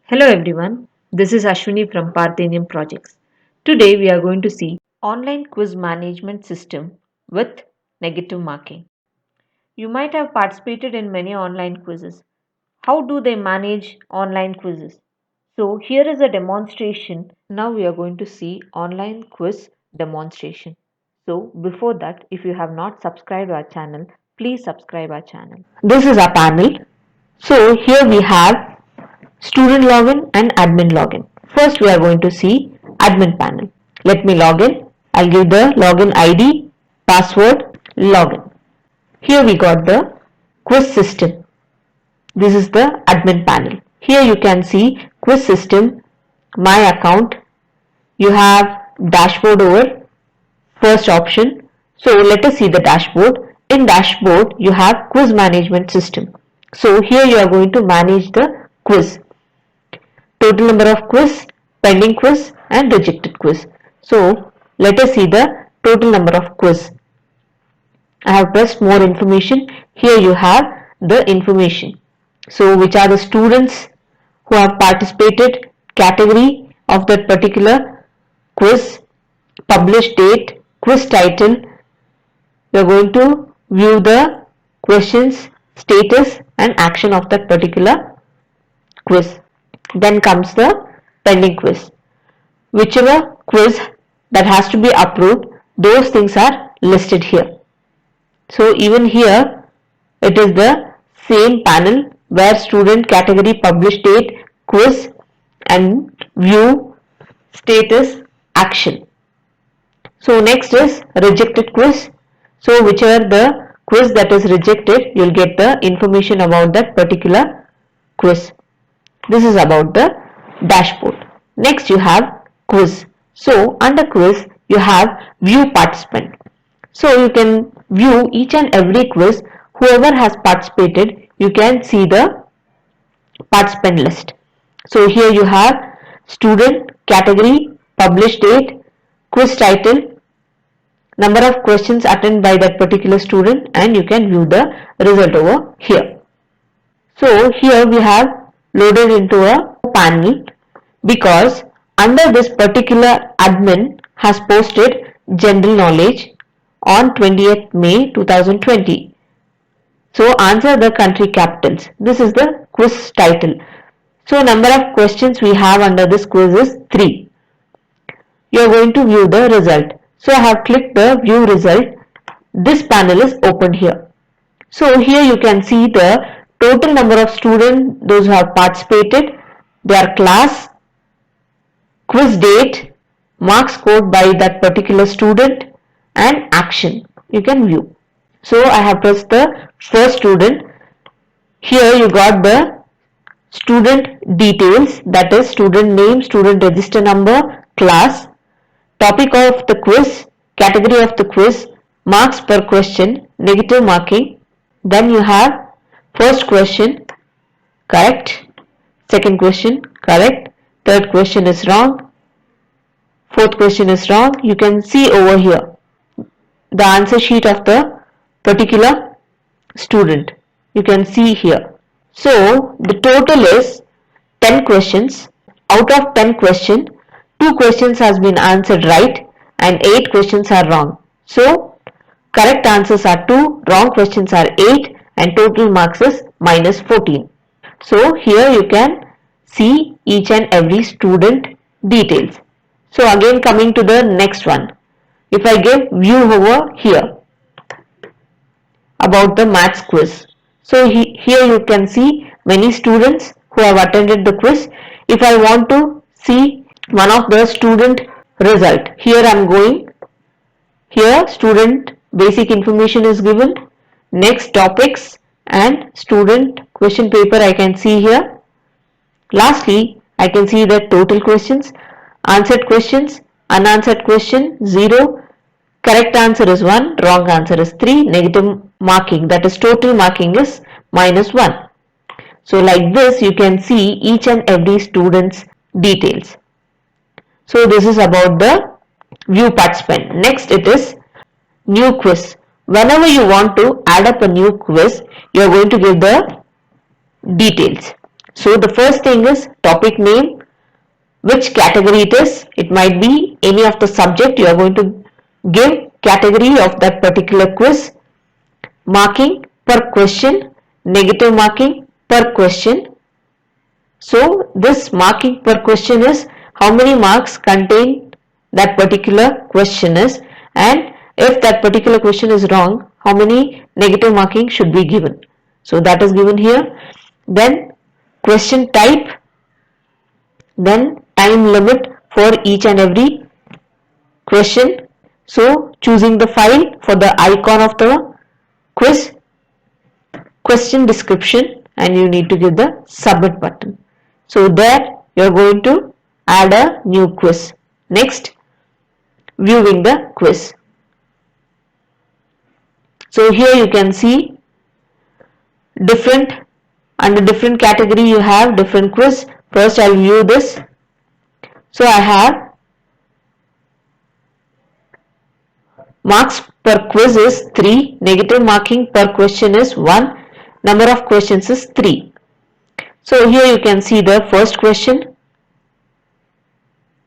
Hello everyone, this is Ashwini from Parthenium Projects. Today we are going to see online quiz management system with negative marking. You might have participated in many online quizzes. How do they manage online quizzes? So here is a demonstration. Now we are going to see online quiz demonstration. So before that, if you have not subscribed our channel, please subscribe our channel. This is our panel. So here we have student login and admin login. First we are going to see admin panel. Let me log in. I'll give the login ID, password, login. Here we got the quiz system. This is the admin panel. Here you can see quiz system, my account. You have dashboard over first option. So let us see the dashboard. In dashboard you have quiz management system. So here you are going to manage the quiz. Total number of quiz, pending quiz and rejected quiz. So let us see the total number of quiz. I have pressed more information. Here you have the information. So which are the students who have participated, category of that particular quiz, published date, quiz title. We are going to view the questions, status and action of that particular quiz. Then comes the pending quiz. Whichever quiz that has to be approved, those things are listed here. So even here it is the same panel where student, category, published date, quiz and view, status, action. So next is rejected quiz. So whichever the quiz that is rejected, you'll get the information about that particular quiz. This is about the dashboard. Next you have quiz. So under quiz you have view participant. So you can view each and every quiz. Whoever has participated, you can see the participant list. So here you have student, category, published date, quiz title, number of questions attended by that particular student, and you can view the result over here. So here we have loaded into a panel because under this particular admin has posted general knowledge on 20th May 2020. So answer the country capitals. This is the quiz title. So number of questions we have under this quiz is 3. You are going to view the result. So I have clicked the view result. This panel is opened here. So here you can see the total number of students, those who have participated, their class, quiz date, marks scored by that particular student and action. You can view. So I have pressed the first student. Here you got the student details, that is student name, student register number, class, topic of the quiz, category of the quiz, marks per question, negative marking. Then you have first question, correct, second question, correct, third question is wrong, fourth question is wrong. You can see over here the answer sheet of the particular student. You can see here. So the total is 10 questions. Out of 10 questions, 2 questions has been answered right and 8 questions are wrong. So correct answers are 2, wrong questions are 8 and total marks is minus 14. So here you can see each and every student details. So again coming to the next one. If I give view over here about the maths quiz. So here you can see many students who have attended the quiz. If I want to see one of the student result, here I am going. Here student basic information is given. Next topics and student question paper I can see here. Lastly, I can see the total questions, answered questions, unanswered question 0, correct answer is 1, wrong answer is 3, negative marking, that is total marking is minus 1. So like this you can see each and every student's details. So this is about the view participant. Next it is new quiz. Whenever you want to add up a new quiz, you are going to give the details. So the first thing is topic name, which category it is. It might be any of the subject. You are going to give category of that particular quiz. Marking per question, negative marking per question. So this marking per question is how many marks contain that particular question is, and if that particular question is wrong, how many negative marking should be given. So that is given here. Then question type, then time limit for each and every question. So choosing the file for the icon of the quiz, question description, and you need to give the submit button. So there you are going to add a new quiz. Next, viewing the quiz. So here you can see different, under different category you have different quiz. First I'll view this. So I have marks per quiz is 3, negative marking per question is 1, number of questions is 3. So here you can see the first question,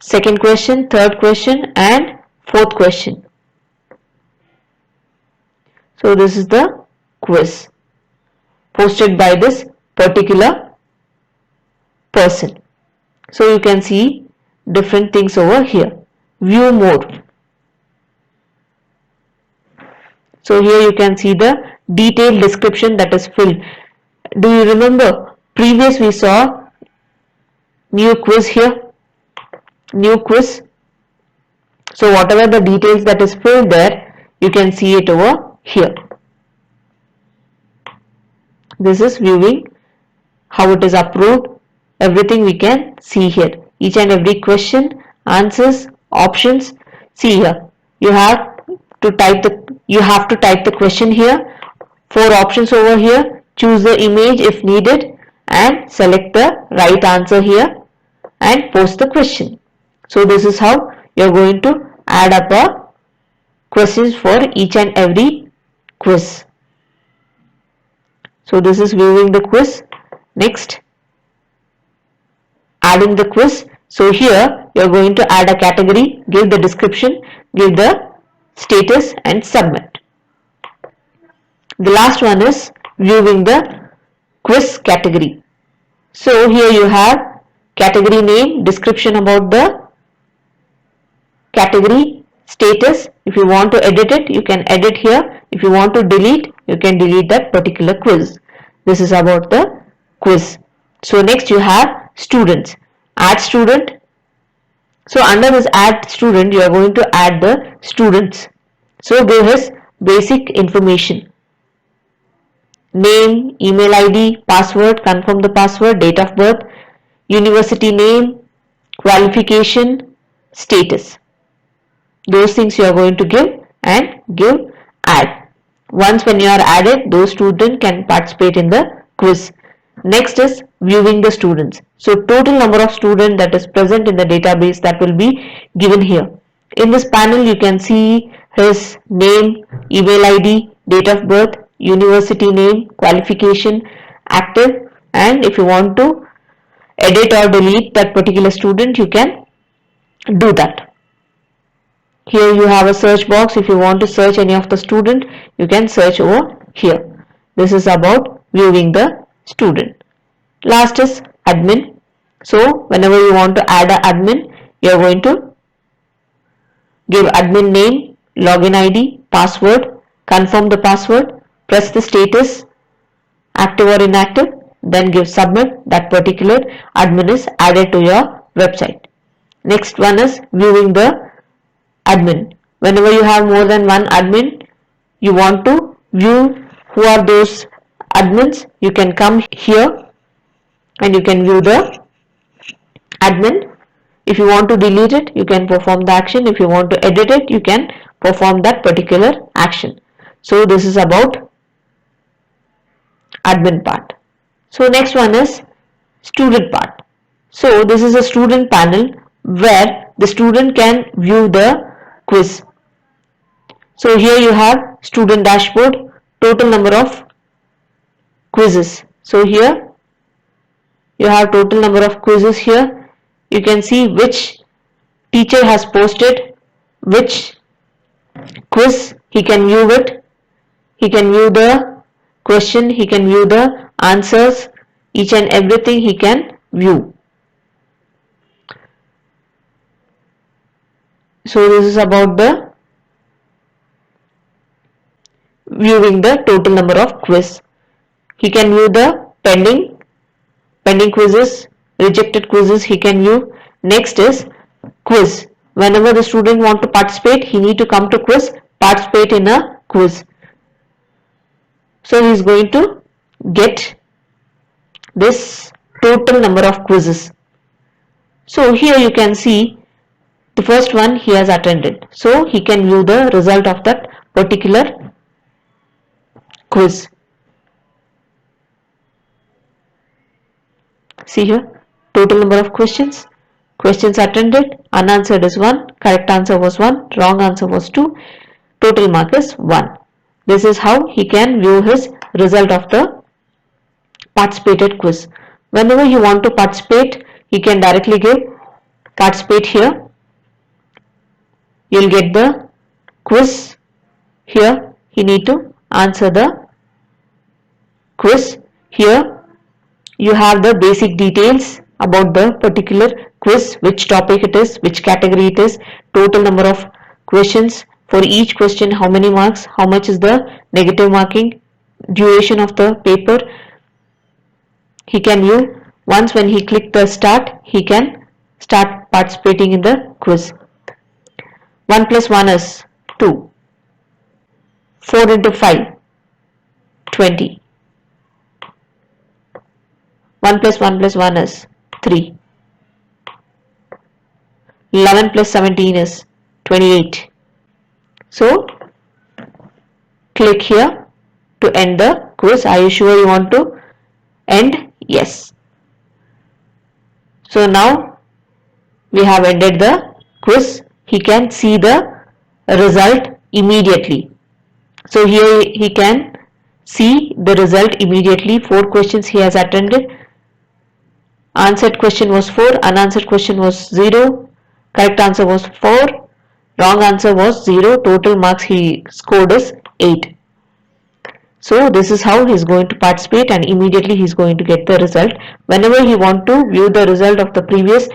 second question, third question and fourth question. So this is the quiz posted by this particular person. So you can see different things over here. View more. So here you can see the detailed description that is filled. Do you remember previous we saw new quiz here, new quiz. So whatever the details that is filled there, you can see it over here. This is viewing, how it is approved, everything we can see here. Each and every question, answers, options. See here, you have to type the question here. 4 options over here. Choose the image if needed and select the right answer here and post the question. So this is how you are going to add up a questions for each and every quiz. So this is viewing the quiz. Next, adding the quiz. So here you are going to add a category, give the description, give the status and submit. The last one is viewing the quiz category. So here you have category name, description about the category, status. If you want to edit it, you can edit here. If you want to delete, you can delete that particular quiz. This is about the quiz. So next you have students. Add student. So under this add student, you are going to add the students. So give his basic information. Name, email ID, password, confirm the password, date of birth, university name, qualification, status. Those things you are going to give and give add. Once when you are added, those students can participate in the quiz. Next is viewing the students. So total number of students that is present in the database, that will be given here. In this panel you can see his name, email ID, date of birth, university name, qualification, active, and if you want to edit or delete that particular student, you can do that. Here you have a search box. If you want to search any of the student, you can search over here. This is about viewing the student. Last is admin. So whenever you want to add an admin, you are going to give admin name, login ID, password, confirm the password, press the status, active or inactive, then give submit. That particular admin is added to your website. Next one is viewing the admin. Whenever you have more than one admin, you want to view who are those admins, you can come here and you can view the admin. If you want to delete it, you can perform the action. If you want to edit it, you can perform that particular action. So this is about admin part. So next one is student part. So this is a student panel where the student can view the quiz. So here you have student dashboard, total number of quizzes. So here You have total number of quizzes here. You can see which teacher has posted which quiz. He can view it. He can view the question. He can view the answers. Each and everything he can view. So this is about the viewing the total number of quiz. He can view the pending quizzes, rejected quizzes he can view. Next is quiz. Whenever the student want to participate, he need to come to quiz, participate in a quiz. So he is going to get this total number of quizzes. So here you can see the first one he has attended. So he can view the result of that particular quiz. See here, total number of questions. Questions attended, unanswered is 1, correct answer was 1, wrong answer was 2, total mark is 1. This is how he can view his result of the participated quiz. Whenever you want to participate, he can directly give participate here. You'll get the quiz here. He need to answer the quiz. Here you have the basic details about the particular quiz, which topic it is, which category it is, total number of questions, for each question how many marks, how much is the negative marking, duration of the paper. He can view. Once when he click the start, he can start participating in the quiz. 1 plus 1 is 2. 4 into 5, 20. 1 plus 1 plus 1 is 3. 11 plus 17 is 28. So click here to end the quiz. Are you sure you want to end? Yes. So now we have ended the quiz. He can see the result immediately. So here he can see the result immediately. 4 questions he has attended. Answered question was 4, unanswered question was 0, correct answer was 4, wrong answer was 0, total marks he scored is 8. So this is how he is going to participate, and immediately he is going to get the result. Whenever he want to view the result of the previous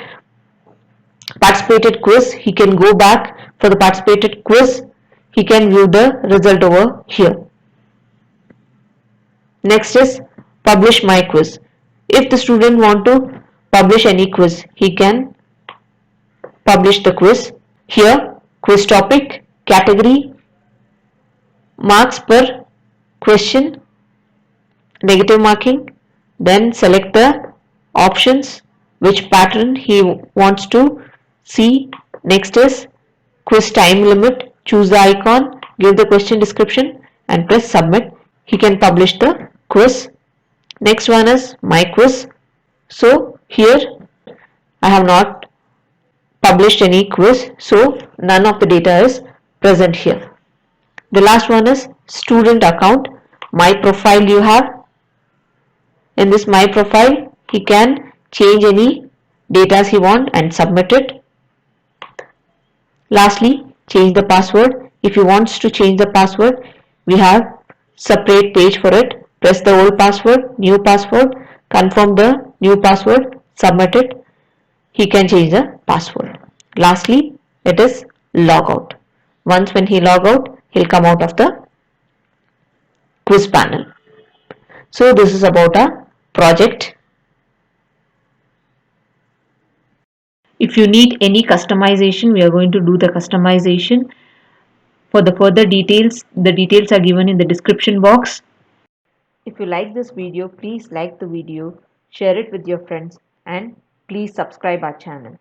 participated quiz, he can go back for the participated quiz. He can view the result over here. Next is publish my quiz. If the student want to publish any quiz, he can publish the quiz. Here, quiz topic, category, marks per question, negative marking, then select the options, which pattern he wants to see. Next is quiz time limit, choose the icon, give the question description and press submit. He can publish the quiz. Next one is my quiz. So here I have not published any quiz, so none of the data is present here. The last one is student account, my profile you have. In this my profile, he can change any data he want and submit it. Lastly, change the password. If he wants to change the password, we have separate page for it. Press the old password, new password, confirm the new password, submit it. He can change the password. Lastly, it is log out. Once when he log out, he'll come out of the quiz panel. So this is about a project. If you need any customization, we are going to do the customization. For the further details, the details are given in the description box. If you like this video, please like the video, share it with your friends, and please subscribe our channel.